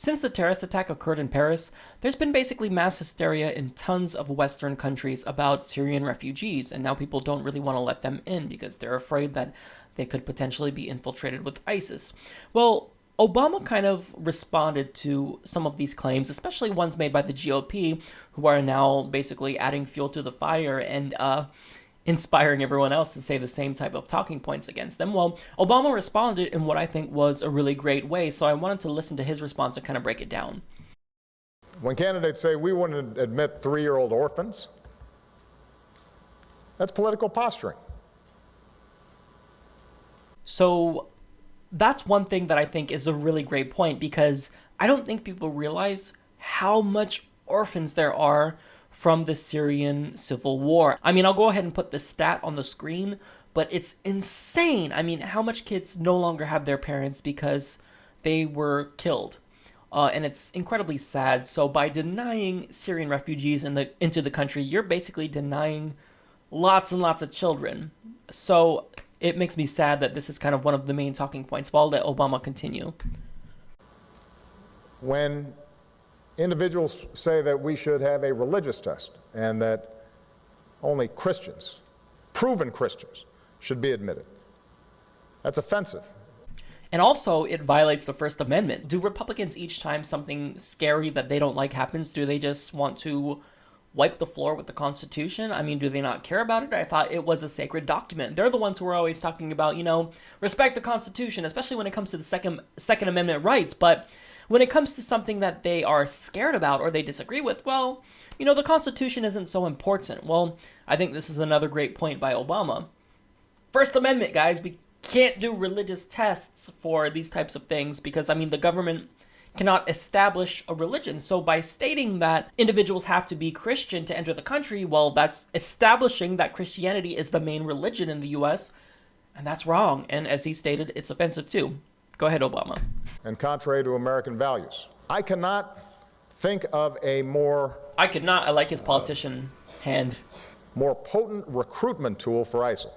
Since the terrorist attack occurred in Paris, there's been basically mass hysteria in tons of Western countries about Syrian refugees, and now people don't really want to let them in because they're afraid that they could potentially be infiltrated with ISIS. Well, Obama kind of responded to some of these claims, especially ones made by the GOP, who are now basically adding fuel to the fire and inspiring everyone else to say the same type of talking points against them. Well, Obama responded in what I think was a really great way, so I wanted to listen to his response and kind of break it down. When candidates say we wouldn't admit 3-year-old orphans, that's political posturing. So that's one thing that I think is a really great point, because I don't think people realize how much orphans there are from the Syrian civil war. I mean, I'll go ahead and put the stat on the screen, but it's insane. I mean, how much kids no longer have their parents because they were killed. And it's incredibly sad. So by denying Syrian refugees into the country, you're basically denying lots and lots of children. So it makes me sad that this is kind of one of the main talking points. But I'll let Obama continue. When individuals say that we should have a religious test and that only Christians, proven Christians, should be admitted, that's offensive. And also, it violates the First Amendment. Do Republicans, each time something scary that they don't like happens, do they just want to wipe the floor with the Constitution? I mean, do they not care about it? I thought it was a sacred document. They're the ones who are always talking about, respect the Constitution, especially when it comes to the Second Amendment rights. But when it comes to something that they are scared about or they disagree with, well, the Constitution isn't so important. Well, I think this is another great point by Obama. First Amendment, guys, we can't do religious tests for these types of things because, the government cannot establish a religion. So by stating that individuals have to be Christian to enter the country, well, that's establishing that Christianity is the main religion in the U.S., and that's wrong. And as he stated, it's offensive too. Go ahead, Obama. And contrary to American values. I cannot think of a more... I like his politician hand. More potent recruitment tool for ISIL.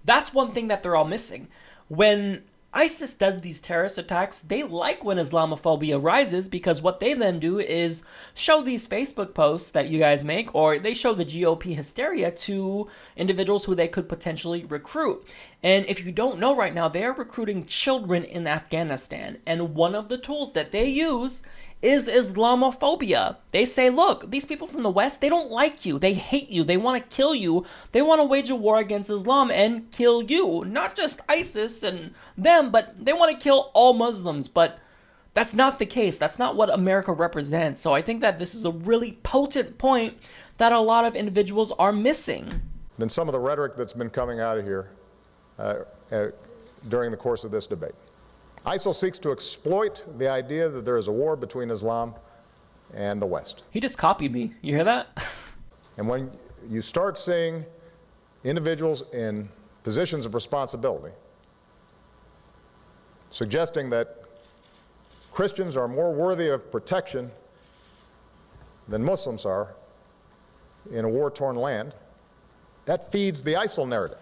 That's one thing that they're all missing. When ISIS does these terrorist attacks, they like when Islamophobia rises because what they then do is show these Facebook posts that you guys make, or they show the GOP hysteria to individuals who they could potentially recruit. And if you don't know right now, they are recruiting children in Afghanistan. And one of the tools that they use is Islamophobia. They say, look, these people from the West, they don't like you. They hate you. They want to kill you. They want to wage a war against Islam and kill you. Not just ISIS and them, but they want to kill all Muslims. But that's not the case. That's not what America represents. So I think that this is a really potent point that a lot of individuals are missing. Than some of the rhetoric that's been coming out of here during the course of this debate. ISIL seeks to exploit the idea that there is a war between Islam and the West. He just copied me. You hear that? And when you start seeing individuals in positions of responsibility suggesting that Christians are more worthy of protection than Muslims are in a war-torn land, that feeds the ISIL narrative.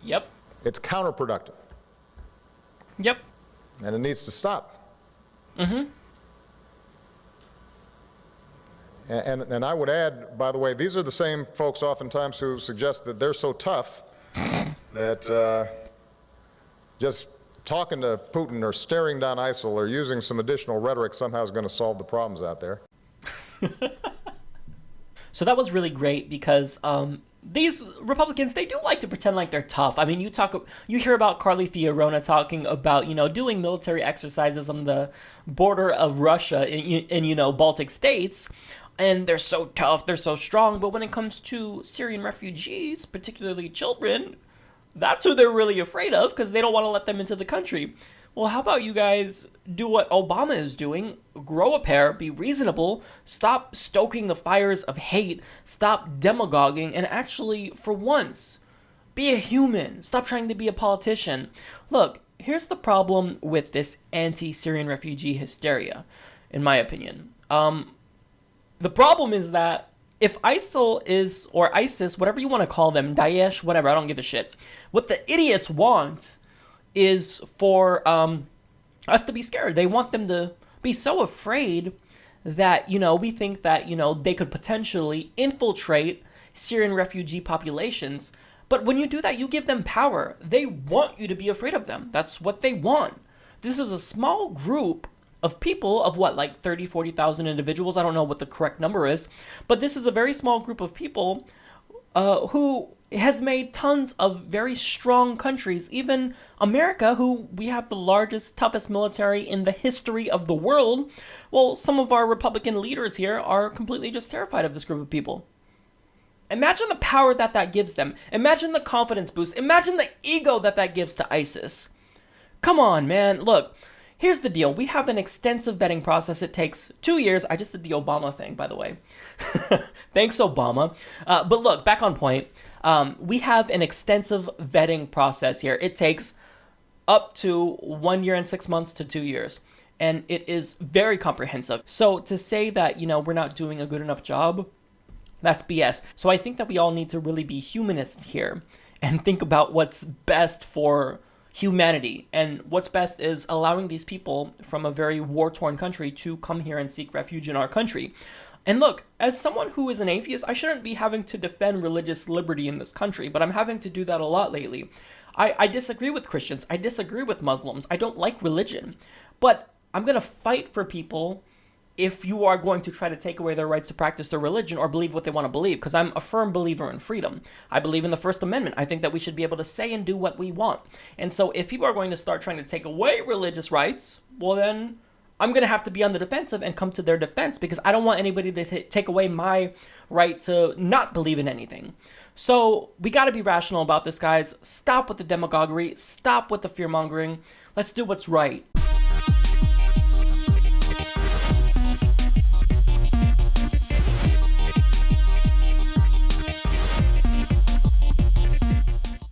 Yep. It's counterproductive. Yep. And it needs to stop. Mm-hmm. And I would add, by the way, these are the same folks oftentimes who suggest that they're so tough that just talking to Putin or staring down ISIL or using some additional rhetoric somehow is going to solve the problems out there. So that was really great because these Republicans, they do like to pretend like they're tough. I mean, you hear about Carly Fiorina talking about, doing military exercises on the border of Russia in Baltic states, and they're so tough, they're so strong. But when it comes to Syrian refugees, particularly children, that's who they're really afraid of because they don't want to let them into the country. Well, how about you guys do what Obama is doing? Grow a pair, be reasonable, stop stoking the fires of hate, stop demagoguing, and actually, for once, be a human. Stop trying to be a politician. Look, here's the problem with this anti-Syrian refugee hysteria, in my opinion. The problem is that if ISIL is, or ISIS, whatever you want to call them, Daesh, whatever, I don't give a shit. What the idiots want is for us to be scared. They want them to be so afraid that, we think that, they could potentially infiltrate Syrian refugee populations. But when you do that, you give them power. They want you to be afraid of them. That's what they want. This is a small group of people of what, like 30, 40,000 individuals. I don't know what the correct number is, but this is a very small group of people who has made tons of very strong countries, even America, who we have the largest, toughest military in the history of the world. Well, some of our Republican leaders here are completely just terrified of this group of people. Imagine the power that gives them. Imagine the confidence boost. Imagine the ego that gives to ISIS. Come on, man. Look, here's the deal. We have an extensive vetting process. It takes 2 years. I just did the Obama thing, by the way. Thanks, Obama. But look, back on point. We have an extensive vetting process here. It takes up to 1 year and 6 months to 2 years. And it is very comprehensive. So to say that, we're not doing a good enough job, that's BS. So I think that we all need to really be humanists here and think about what's best for humanity. And what's best is allowing these people from a very war-torn country to come here and seek refuge in our country. And look, as someone who is an atheist, I shouldn't be having to defend religious liberty in this country, but I'm having to do that a lot lately. I disagree with Christians. I disagree with Muslims. I don't like religion. But I'm going to fight for people if you are going to try to take away their rights to practice their religion or believe what they want to believe, because I'm a firm believer in freedom. I believe in the First Amendment. I think that we should be able to say and do what we want. And so if people are going to start trying to take away religious rights, well then I'm going to have to be on the defensive and come to their defense, because I don't want anybody to take away my right to not believe in anything. So we got to be rational about this, guys. Stop with the demagoguery. Stop with the fear-mongering. Let's do what's right.